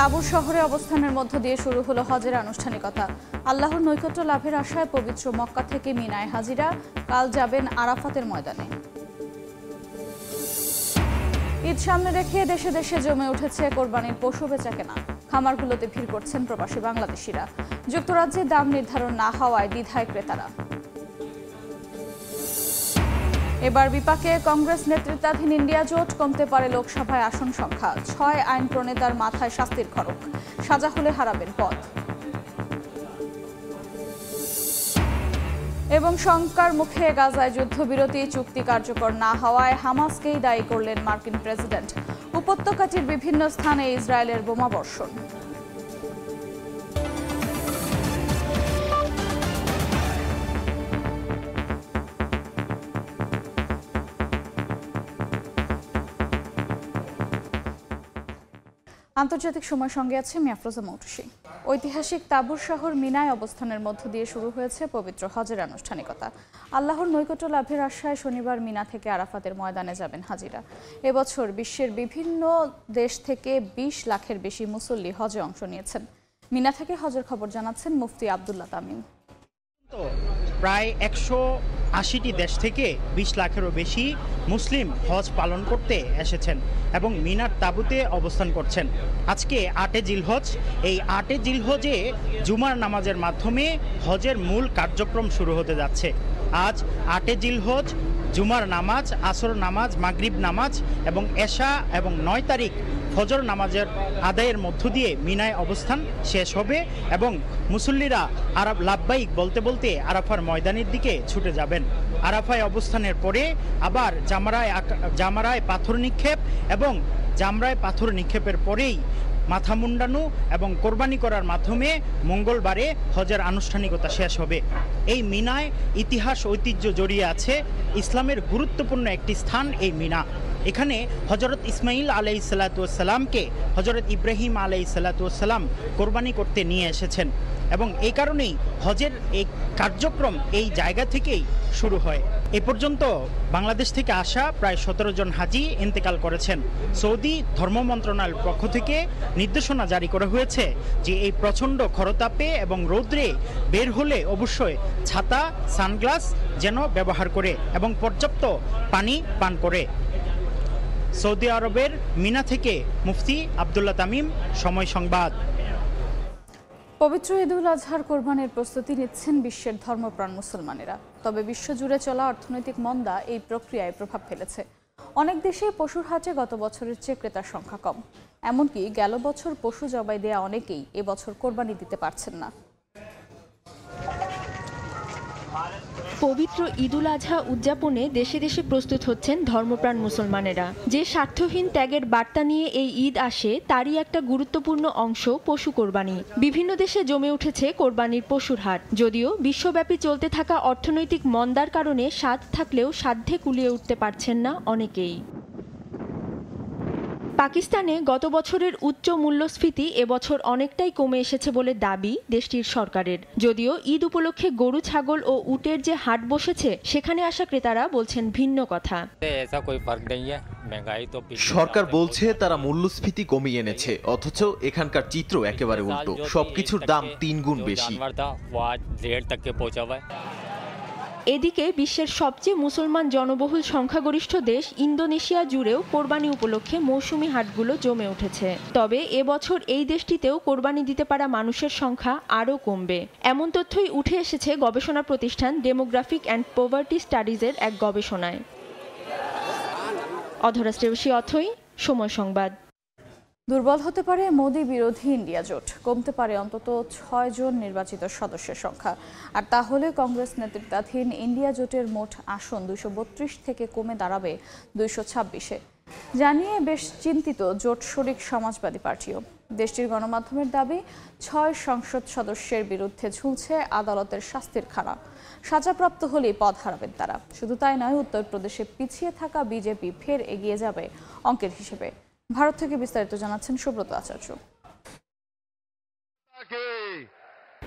তাবুর শহরে অবস্থানের মধ্য দিয়ে শুরু হলো হজের আনুষ্ঠানিকতা। আল্লাহর নৈকট্য লাভের আশায় পবিত্র মক্কা থেকে মিনায় হাজিরা, কাল যাবেন আরাফাতের ময়দানে। ঈদ সামনে রেখে দেশে দেশে জমে উঠেছে কোরবানির পশু বেচাকেনা। খামারগুলোতে ভিড় করছেন প্রবাসী বাংলাদেশিরা। যুক্তরাজ্যে দাম নির্ধারণ না হওয়ায় দ্বিধায় ক্রেতারা। এবার বিপাকে কংগ্রেস নেতৃত্বাধীন ইন্ডিয়া জোট, কমতে পারে লোকসভায় আসন সংখ্যা। ৬ আইন প্রণেতার মাথায় শাস্তির খড়গ, সাজা হলে হারাবেন পদ। এবং শঙ্কার মুখে গাজায় যুদ্ধবিরতি চুক্তি কার্যকর না হওয়ায় হামাসকেই দায়ী করলেন মার্কিন প্রেসিডেন্ট। উপত্যকাটির বিভিন্ন স্থানে ইসরায়েলের বোমাবর্ষণ। আন্তর্জাতিক সময় সঙ্গে আছে আমি আফরোজা মৌটুসী। ঐতিহাসিক তাবুর শহর মিনায় অবস্থানের মধ্য দিয়ে শুরু হয়েছে পবিত্র হজের আনুষ্ঠানিকতা। আল্লাহর নৈকট্য লাভের আশায় শনিবার মিনা থেকে আরাফাতের ময়দানে যাবেন হাজিরা। এবছর বিশ্বের বিভিন্ন দেশ থেকে ২০ লাখের বেশি মুসল্লি হজে অংশ নিয়েছেন। মিনা থেকে হজের খবর জানাচ্ছেন মুফতি আব্দুল্লাহ তামিম। প্রায় ১৮০টি দেশ থেকে ২০ লাখেরও বেশি মুসলিম হজ পালন করতে এসেছেন এবং মিনার তাঁবুতে অবস্থান করছেন। আজকে ৮ জিলহজ। এই ৮ জিলহজে জুমার নামাজের মাধ্যমে হজের মূল কার্যক্রম শুরু হতে যাচ্ছে। আজ ৮ জিলহজ জুমার নামাজ, আসর নামাজ, মাগরিব নামাজ এবং এশা এবং ৯ তারিখ ফজর নামাজের আদায়ের মধ্য দিয়ে মিনায় অবস্থান শেষ হবে এবং মুসল্লিরা লাব্বাইক বলতে বলতে আরাফার ময়দানের দিকে ছুটে যাবেন। আরাফায় অবস্থানের পরে আবার জামারায় পাথর নিক্ষেপ এবং জামরায় পাথর নিক্ষেপের পরেই মাথা মুন্ডানো এবং কোরবানি করার মাধ্যমে মঙ্গলবারে হজের আনুষ্ঠানিকতা শেষ হবে। এই মিনায় ইতিহাস ঐতিহ্য জড়িয়ে আছে। ইসলামের গুরুত্বপূর্ণ একটি স্থান এই মিনা। এখানে হজরত ইসমাইল আলাইহিসসালাতুওয়াসসালামকে হজরত ইব্রাহিম আলাইহিসসালাতুওয়াসসালাম কোরবানি করতে নিয়ে এসেছেন এবং এই কারণেই হজের এই কার্যক্রম এই জায়গা থেকেই শুরু হয়। এ পর্যন্ত বাংলাদেশ থেকে আসা প্রায় ১৭ জন হাজি ইন্তেকাল করেছেন। সৌদি ধর্ম মন্ত্রণালয়ের পক্ষ থেকে নির্দেশনা জারি করা হয়েছে যে এই প্রচণ্ড খরতাপে এবং রৌদ্রে বের হলে অবশ্যই ছাতা, সানগ্লাস যেন ব্যবহার করে এবং পর্যাপ্ত পানি পান করে। সৌদি আরবের মিনা থেকে মুফতি আব্দুল্লাহ তামিম, সময় সংবাদ। পবিত্র ঈদুল আজহার কোরবানির প্রস্তুতি নিচ্ছেন বিশ্বের ধর্মপ্রাণ মুসলমানেরা। তবে বিশ্বজুড়ে চলা অর্থনৈতিক মন্দা এই প্রক্রিয়ায় প্রভাব ফেলেছে। অনেক দেশে পশুর হাটে গত বছরের চেয়ে ক্রেতার সংখ্যা কম। এমনকি গেল বছর পশু জবাই দেয়া অনেকেই এবছর কোরবানি দিতে পারছেন না। পবিত্র ঈদুল আজহা উদযাপনে দেশে দেশে প্রস্তুত হচ্ছেন ধর্মপ্রাণ মুসলমানেরা। যে স্বার্থহীন ত্যাগের বার্তা নিয়ে এই ঈদ আসে তারই একটা গুরুত্বপূর্ণ অংশ পশু কোরবানি। বিভিন্ন দেশে জমে উঠেছে কোরবানির পশুর হাট। যদিও বিশ্বব্যাপী চলতে থাকা অর্থনৈতিক মন্দার কারণে স্বাদ থাকলেও সাধ্যে কুলিয়ে উঠতে পারছেন না অনেকেই। পাকিস্তানে গত বছরের উচ্চ মূল্যস্ফীতি এবছর অনেকটাই কমে এসেছে বলে দাবি দেশটির সরকারের। যদিও ঈদ উপলক্ষে গরু, ছাগল ও উটের যে হাট বসেছে সেখানে আসা ক্রেতারা বলছেন ভিন্ন কথা। সরকার বলছে তারা মূল্যস্ফীতি কমিয়ে এনেছে, অথচ এখানকার চিত্র একেবারে উল্টো। সবকিছুর দাম ৩ গুণ বেশি। এদিকে বিশ্বের সবচেয়ে মুসলমান জনবহুল সংখ্যাগরিষ্ঠ দেশ ইন্দোনেশিয়া জুড়েও কোরবানি উপলক্ষে মৌসুমি হাটগুলো জমে উঠেছে। তবে এবছর এই দেশটিতেও কোরবানি দিতে পারা মানুষের সংখ্যা আরও কমবে, এমন তথ্যই উঠে এসেছে গবেষণা প্রতিষ্ঠান ডেমোগ্রাফিক অ্যান্ড পভার্টি স্টাডিজের এক গবেষণায়। অধরা শ্রেয়সী অথই, সময় সংবাদ। দুর্বল হতে পারে মোদি বিরোধী ইন্ডিয়া জোট, কমতে পারে অন্তত ৬ জন নির্বাচিত সদস্যের সংখ্যা। আর তাহলে কংগ্রেস নেতৃত্বাধীন ইন্ডিয়া জোটের মোট আসন ২৩২ থেকে কমে দাঁড়াবে ২২৬-এ। জানিয়ে বেশ চিন্তিত জোট শরিক সমাজবাদী পার্টিও। দেশটির গণমাধ্যমের দাবি ৬ সংসদ সদস্যের বিরুদ্ধে ঝুলছে আদালতের শাস্তির খাড়া। সাজাপ্রাপ্ত হলেই পদ হারাবেন তারা। শুধু তাই নয়, উত্তরপ্রদেশে পিছিয়ে থাকা বিজেপি ফের এগিয়ে যাবে অঙ্কের হিসেবে। ভারত থেকে বিস্তারিত জানাচ্ছেন সুব্রত আচার্য।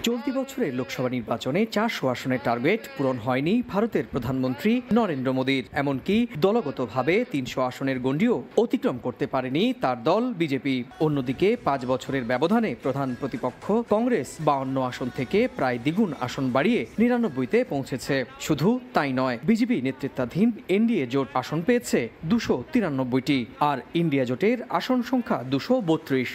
চলতি বছরের লোকসভা নির্বাচনে 400 আসনের টার্গেট পূরণ হয়নি ভারতের প্রধানমন্ত্রী নরেন্দ্র মোদীর। এমনকি দলগতভাবে 300 আসনের গণ্ডিও অতিক্রম করতে পারেনি তার দল বিজেপি। অন্যদিকে 5 বছরের ব্যবধানে প্রধান প্রতিপক্ষ কংগ্রেস 52 আসন থেকে প্রায় দ্বিগুণ আসন বাড়িয়ে 99-তে পৌঁছেছে। শুধু তাই নয়, বিজেপি নেতৃত্বাধীন এনডিএ জোট আসন পেয়েছে 293টি, আর ইন্ডিয়া জোটের আসন সংখ্যা 232।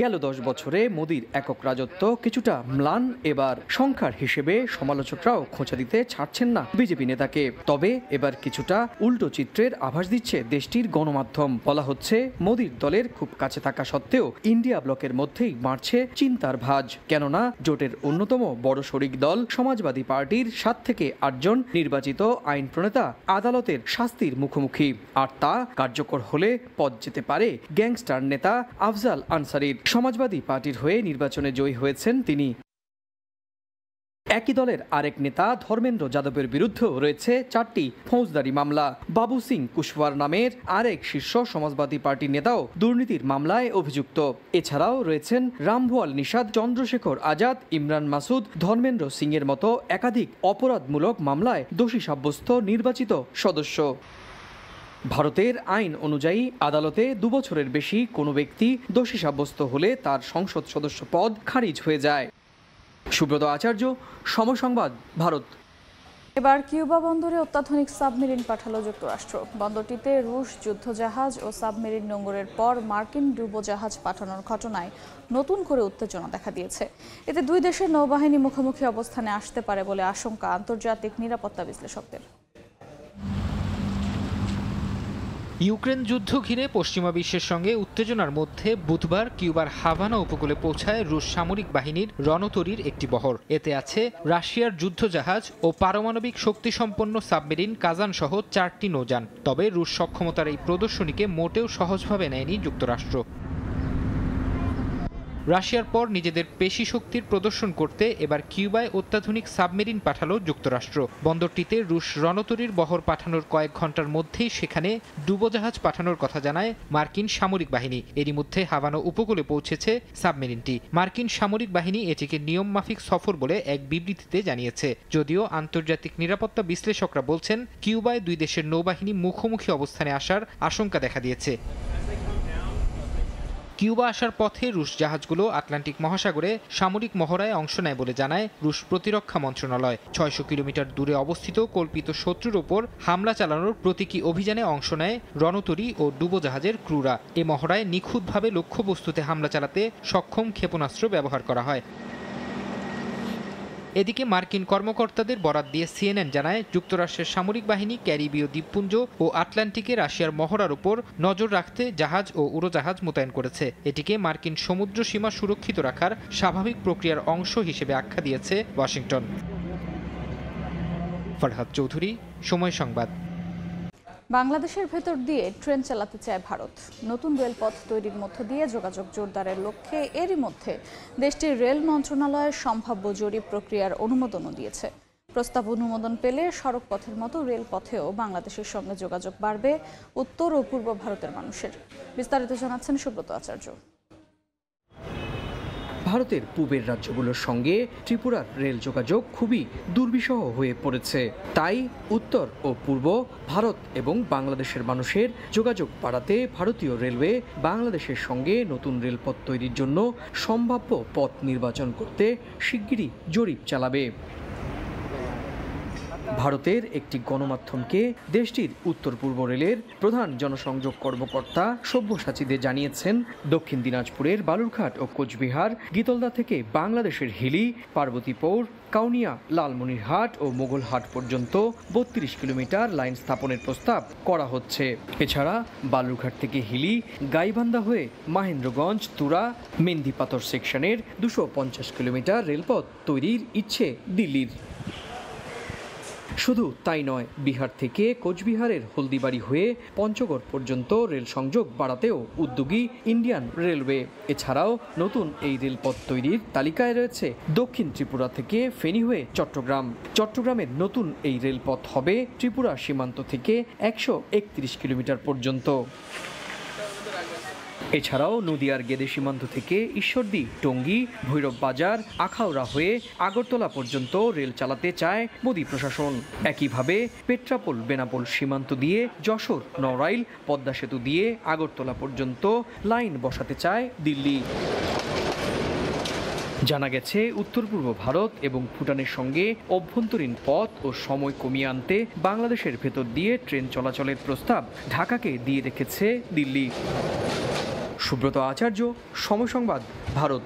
গেল 10 বছরে মোদীর একক রাজত্ব কিছুটা ম্লান। এবার সংখ্যার হিসেবে সমালোচকরাও খোঁচা দিতে ছাড়ছেন না বিজেপি নেতাকে। তবে এবার কিছুটা উল্টো চিত্রের আভাস দিচ্ছে দেশটির গণমাধ্যম। বলা হচ্ছে, মোদীর দলের খুব কাছে থাকা সত্ত্বেও ইন্ডিয়া ব্লকের মধ্যেই মারছে চিন্তার ভাঁজ। কেননা জোটের অন্যতম বড় শরিক দল সমাজবাদী পার্টির 7 থেকে 8 জন নির্বাচিত আইন প্রণেতা আদালতের শাস্তির মুখোমুখি। আর তা কার্যকর হলে পথ যেতে পারে গ্যাংস্টার নেতা আফজাল আনসারির। সমাজবাদী পার্টির হয়ে নির্বাচনে জয়ী হয়েছেন তিনি। একই দলের আরেক নেতা ধর্মেন্দ্র যাদবের বিরুদ্ধেও রয়েছে 4টি ফৌজদারি মামলা। বাবু সিং কুশওয়ার নামের আরেক শীর্ষ সমাজবাদী পার্টির নেতাও দুর্নীতির মামলায় অভিযুক্ত। এছাড়াও রয়েছেন রামভুয়াল নিষাদ, চন্দ্রশেখর আজাদ, ইমরান মাসুদ, ধর্মেন্দ্র সিং এর মতো একাধিক অপরাধমূলক মামলায় দোষী সাব্যস্ত নির্বাচিত সদস্য। ভারতের আইন অনুযায়ী আদালতে 2 বছরের বেশি কোনো ব্যক্তি দোষী সাব্যস্ত হলে তার সংসদ সদস্য পদ খারিজ হয়ে যায়। সুব্রত আচার্য, সময় সংবাদ, ভারত। এবার কিউবা বন্দরে অত্যাধুনিক সাবমেরিন পাঠালো যুক্তরাষ্ট্র। বন্দরটিতে রুশ যুদ্ধজাহাজ ও সাবমেরিন নোঙরের পর মার্কিন ডুবোজাহাজ পাঠানোর ঘটনায় নতুন করে উত্তেজনা দেখা দিয়েছে। এতে দুই দেশের নৌবাহিনী মুখোমুখি অবস্থানে আসতে পারে বলে আশঙ্কা আন্তর্জাতিক নিরাপত্তা বিশ্লেষকদের। ইউক্রেন যুদ্ধ ঘিরে পশ্চিমা বিশ্বের সঙ্গে উত্তেজনার মধ্যে বুধবার কিউবার হাভানা উপকূলে পৌঁছায় রুশ সামরিক বাহিনীর রণতরীর একটি বহর। এতে আছে রাশিয়ার যুদ্ধজাহাজ ও পারমাণবিক শক্তিসম্পন্ন সাবমেরিন কাজান সহ 4টি নৌযান। তবে রুশ সক্ষমতার এই প্রদর্শনীকে মোটেও সহজভাবে নেয়নি যুক্তরাষ্ট্র। রাশিয়ার পর নিজেদের পেশি শক্তির প্রদর্শন করতে এবার কিউবায় অত্যাধুনিক সাবমেরিন পাঠালো যুক্তরাষ্ট্র। বন্দরটিতে রুশ রণতরীর বহর পাঠানোর কয়েক ঘন্টার মধ্যেই সেখানে ডুবোজাহাজ পাঠানোর কথা জানায় মার্কিন সামরিক বাহিনী। এরই মধ্যে হাভানা উপকূলে পৌঁছেছে সাবমেরিনটি। মার্কিন সামরিক বাহিনী এটিকে নিয়মমাফিক সফর বলে এক বিবৃতিতে জানিয়েছে। যদিও আন্তর্জাতিক নিরাপত্তা বিশ্লেষকরা বলছেন, কিউবায় দুই দেশের নৌবাহিনী মুখোমুখি অবস্থানে আসার আশঙ্কা দেখা দিয়েছে। কিউবা আসার পথে রুশ জাহাজগুলো আটলান্টিক মহাসাগরে সামরিক মহড়ায় অংশ নেয় বলে জানায় রুশ প্রতিরক্ষা মন্ত্রণালয়। 600 কিলোমিটার দূরে অবস্থিত কল্পিত শত্রুর ওপর হামলা চালানোর প্রতীকী অভিযানে অংশ নেয় রণতরী ও ডুবোজাহাজের ক্রুরা। এ মহড়ায় নিখুঁতভাবে লক্ষ্যবস্তুতে হামলা চালাতে সক্ষম ক্ষেপণাস্ত্র ব্যবহার করা হয়। এদিকে মার্কিন কর্মকর্তাদের বরাত দিয়ে সিএনএন জানায়, যুক্তরাষ্ট্রের সামরিক বাহিনী ক্যারিবীয় দ্বীপপুঞ্জ ও আটলান্টিকে রাশিয়ার মহড়ার উপর নজর রাখতে জাহাজ ও উড়োজাহাজ মোতায়েন করেছে। এটিকে মার্কিন সমুদ্র সীমা সুরক্ষিত রাখার স্বাভাবিক প্রক্রিয়ার অংশ হিসেবে আখ্যা দিয়েছে ওয়াশিংটন। ফরহাদ চৌধুরী, সময় সংবাদ। বাংলাদেশের ভেতর দিয়ে ট্রেন চালাতে চায় ভারত। নতুন রেলপথ তৈরির মধ্য দিয়ে যোগাযোগ জোরদারের লক্ষ্যে এরই মধ্যে দেশটির রেল মন্ত্রণালয়ের সম্ভাব্য জরিপ প্রক্রিয়ার অনুমোদনও দিয়েছে। প্রস্তাব অনুমোদন পেলে সড়ক পথের মতো রেলপথেও বাংলাদেশের সঙ্গে যোগাযোগ বাড়বে উত্তর ও পূর্ব ভারতের মানুষের। বিস্তারিত জানাচ্ছেন সুব্রত আচার্য। ভারতের পূবের রাজ্যগুলোর সঙ্গে ত্রিপুরার রেল যোগাযোগ খুবই দুর্বিষহ হয়ে পড়েছে। তাই উত্তর ও পূর্ব ভারত এবং বাংলাদেশের মানুষের যোগাযোগ বাড়াতে ভারতীয় রেলওয়ে বাংলাদেশের সঙ্গে নতুন রেলপথ তৈরির জন্য সম্ভাব্য পথ নির্বাচন করতে শিগগিরই জরিপ চালাবে। ভারতের একটি গণমাধ্যমকে দেশটির উত্তর পূর্ব রেলের প্রধান জনসংযোগ কর্মকর্তা সব্যসাচী দে জানিয়েছেন, দক্ষিণ দিনাজপুরের বালুরঘাট ও কোচবিহার গীতলদা থেকে বাংলাদেশের হিলি, পার্বতীপুর, কাউনিয়া, লালমনিরহাট ও মোগলহাট পর্যন্ত 32 কিলোমিটার লাইন স্থাপনের প্রস্তাব করা হচ্ছে। এছাড়া বালুরঘাট থেকে হিলি, গাইবান্ধা হয়ে মাহেন্দ্রগঞ্জ, তুরা, মেন্দিপাতর সেকশনের 250 কিলোমিটার রেলপথ তৈরির ইচ্ছে দিল্লির। শুধু তাই নয়, বিহার থেকে কোচবিহারের হলদিবাড়ি হয়ে পঞ্চগড় পর্যন্ত রেল সংযোগ বাড়াতেও উদ্যোগী ইন্ডিয়ান রেলওয়ে। এছাড়াও নতুন এই রেলপথ তৈরির তালিকায় রয়েছে দক্ষিণ ত্রিপুরা থেকে ফেনী হয়ে চট্টগ্রাম। চট্টগ্রামের নতুন এই রেলপথ হবে ত্রিপুরা সীমান্ত থেকে 131 কিলোমিটার পর্যন্ত। এছাড়াও নদিয়ার গেদে সীমান্ত থেকে ঈশ্বরদী, টঙ্গী, ভৈরব বাজার, আখাউড়া হয়ে আগরতলা পর্যন্ত রেল চালাতে চায় মোদি প্রশাসন। একইভাবে পেট্রাপোল বেনাপোল সীমান্ত দিয়ে যশোর, নড়াইল, পদ্মা সেতু দিয়ে আগরতলা পর্যন্ত লাইন বসাতে চায় দিল্লি। জানা গেছে উত্তর পূর্ব ভারত এবং ভুটানের সঙ্গে অভ্যন্তরীণ পথ ও সময় কমিয়ে আনতে বাংলাদেশের ভেতর দিয়ে ট্রেন চলাচলের প্রস্তাব ঢাকাকে দিয়ে রেখেছে দিল্লি। সুব্রত আচার্য, সময় সংবাদ, ভারত।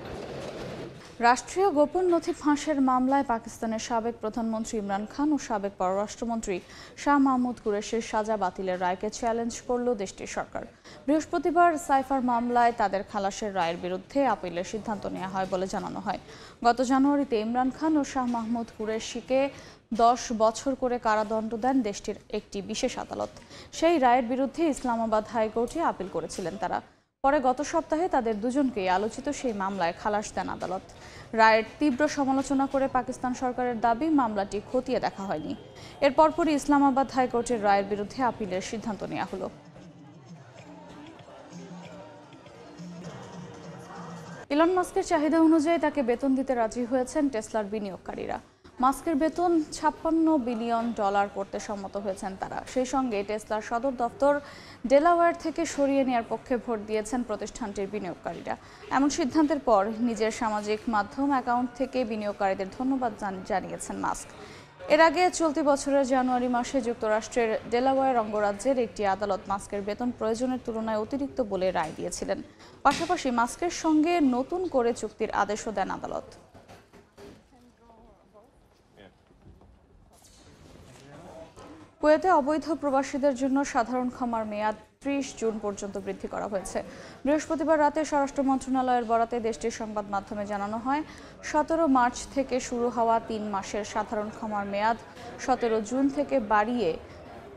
রাষ্ট্রীয় গোপন নথি ফাঁসের মামলায় পাকিস্তানের সাবেক প্রধানমন্ত্রী ইমরান খান ও সাবেক পররাষ্ট্রমন্ত্রী শাহ মাহমুদ কুরেশির সাজা বাতিলের রায়কে চ্যালেঞ্জ করল দেশটির সরকার। বৃহস্পতিবার সাইফার মামলায় তাদের খালাসের রায়ের বিরুদ্ধে আপিলের সিদ্ধান্ত নেওয়া হয় বলে জানানো হয়। গত জানুয়ারিতে ইমরান খান ও শাহ মাহমুদ কুরেশিকে 10 বছর করে কারাদণ্ড দেন দেশটির একটি বিশেষ আদালত। সেই রায়ের বিরুদ্ধে ইসলামাবাদ হাইকোর্টে আপিল করেছিলেন তারা। পরে গত সপ্তাহে তাদের দুজনকেই আলোচিত সেই মামলায় খালাস দেন আদালত। রায়ের তীব্র সমালোচনা করে পাকিস্তান সরকারের দাবি মামলাটি খতিয়ে দেখা হয়নি। এর পরপরই ইসলামাবাদ হাইকোর্টের রায়ের বিরুদ্ধে আপিলের সিদ্ধান্ত নেওয়া হলো। ইলন মাস্কের চাহিদা অনুযায়ী তাকে বেতন দিতে রাজি হয়েছেন টেসলার বিনিয়োগকারীরা। মাস্কের বেতন $56 বিলিয়ন করতে সম্মত হয়েছেন তারা। সেই সঙ্গে টেসলার সদর দপ্তর ডেলাওয়্যার থেকে সরিয়ে নেওয়ার পক্ষে ভোট দিয়েছেন প্রতিষ্ঠানটির বিনিয়োগকারীরা। এমন সিদ্ধান্তের পর নিজের সামাজিক মাধ্যম অ্যাকাউন্ট থেকে বিনিয়োগকারীদের ধন্যবাদ জানিয়েছেন মাস্ক। এর আগে চলতি বছরের জানুয়ারি মাসে যুক্তরাষ্ট্রের ডেলাওয়্যার অঙ্গরাজ্যের একটি আদালত মাস্কের বেতন প্রয়োজনের তুলনায় অতিরিক্ত বলে রায় দিয়েছিলেন। পাশাপাশি মাস্কের সঙ্গে নতুন করে চুক্তির আদেশও দেন আদালত। কুয়েতে অবৈধ প্রবাসীদের জন্য সাধারণ ক্ষমার মেয়াদ 30 জুন পর্যন্ত বৃদ্ধি করা হয়েছে। বৃহস্পতিবার রাতে স্বরাষ্ট্র মন্ত্রণালয়ের বরাতে দেশটির সংবাদ মাধ্যমে জানানো হয়, 17 মার্চ থেকে শুরু হওয়া 3 মাসের সাধারণ ক্ষমার মেয়াদ 17 জুন থেকে বাড়িয়ে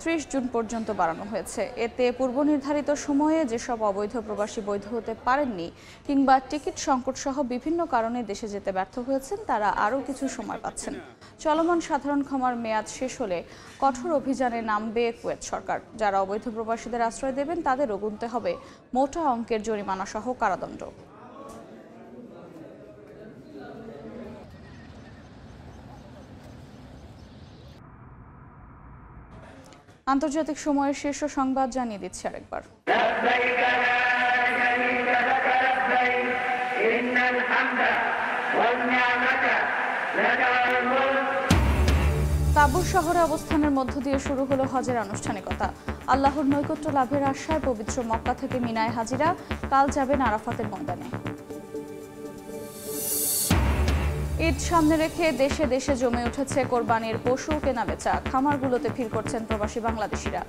30 জুন পর্যন্ত বাড়ানো হয়েছে। এতে পূর্ব নির্ধারিত সময়ে যেসব অবৈধ প্রবাসী বৈধ হতে পারেননি কিংবা টিকিট সংকট সহ বিভিন্ন কারণে দেশে যেতে ব্যর্থ হয়েছেন তারা আরও কিছু সময় পাচ্ছেন। চলমান সাধারণ ক্ষমার মেয়াদ শেষ হলে কঠোর অভিযানে নামবে কুয়েত সরকার। যারা অবৈধ প্রবাসীদের আশ্রয় দেবেন তাদেরও গুনতে হবে মোটা অঙ্কের জরিমানা সহ কারাদণ্ড। আন্তর্জাতিক সময়ের শীর্ষ সংবাদ জানিয়ে দিচ্ছি আরেকবার। তাবুর শহরে অবস্থানের মধ্য দিয়ে শুরু হলো হজের আনুষ্ঠানিকতা। আল্লাহর নৈকট্য লাভের আশায় পবিত্র মক্কা থেকে মিনায় হাজিরা, কাল যাবেন আরাফাতের ময়দানে। ঈদ সামনে রেখে দেশে দেশে জমে উঠেছে কোরবানির পশু কেনাবেচা। খামারগুলোতে ভিড় করছেন প্রবাসী বাংলাদেশিরা।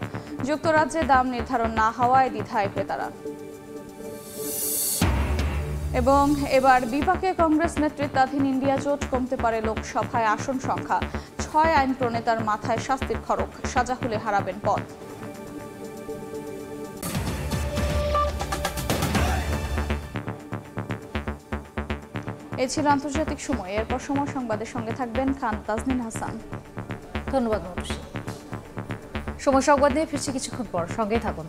যুক্তরাজ্যে দাম নির্ধারণ না হওয়ায় দ্বিধায় ক্রেতারা। এবং এবার বিপাকে কংগ্রেস নেতৃত্বাধীন ইন্ডিয়া জোট, কমতে পারে লোকসভায় আসন সংখ্যা। 6 আইন প্রণেতার মাথায় শাস্তির খড়গ, সাজা হলে হারাবেন পদ। এই ছিল আন্তর্জাতিক সময়। এরপর সময় সংবাদের সঙ্গে থাকবেন খান তাজনিন হাসান। ধন্যবাদ মৌসুমী। সময় সংবাদ নিয়ে ফিরছি কিছুক্ষণ পর, সঙ্গেই থাকুন।